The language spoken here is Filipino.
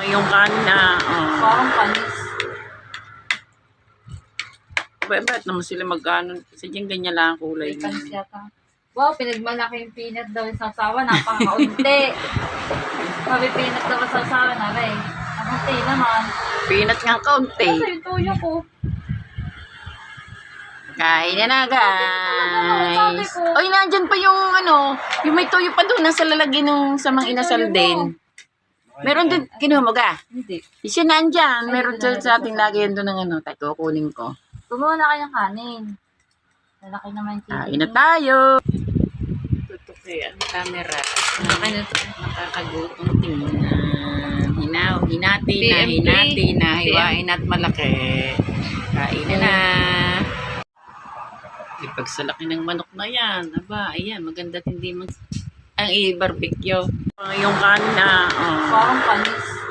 Yung kanin Parang panis. Ba't naman sila magkano? Sadyang ganyan lang ang kulay niya. Panis yata. Wow, pinagmalaki yung peanut daw yung sasawa. Napakaunti. Sabi peanut daw yung sasawa na rin. Nakunti naman. Peanut nga kaunti. Kasi yung tuyo ko. Kain na guys. Sabi ko. Oy, nandyan pa yung yung may tuyo pa doon nasa lalagyan nung sa mga inasal din. Meron din, kinuha mo ga? Hindi. Siya nandyan. Meron sa ating lagyan doon ng tayo kukunin ko. Kumuha na kayong kanin. Lalaki naman yung Kain na tayo. Tutok ang camera. Nakakagutom tingnan. Hinati na, hiwain at malaki. Kain na. Pag sa laki ng manok na yan, aba, ayan, maganda hindi ang i-barbecue. Yung kanin Parang panis.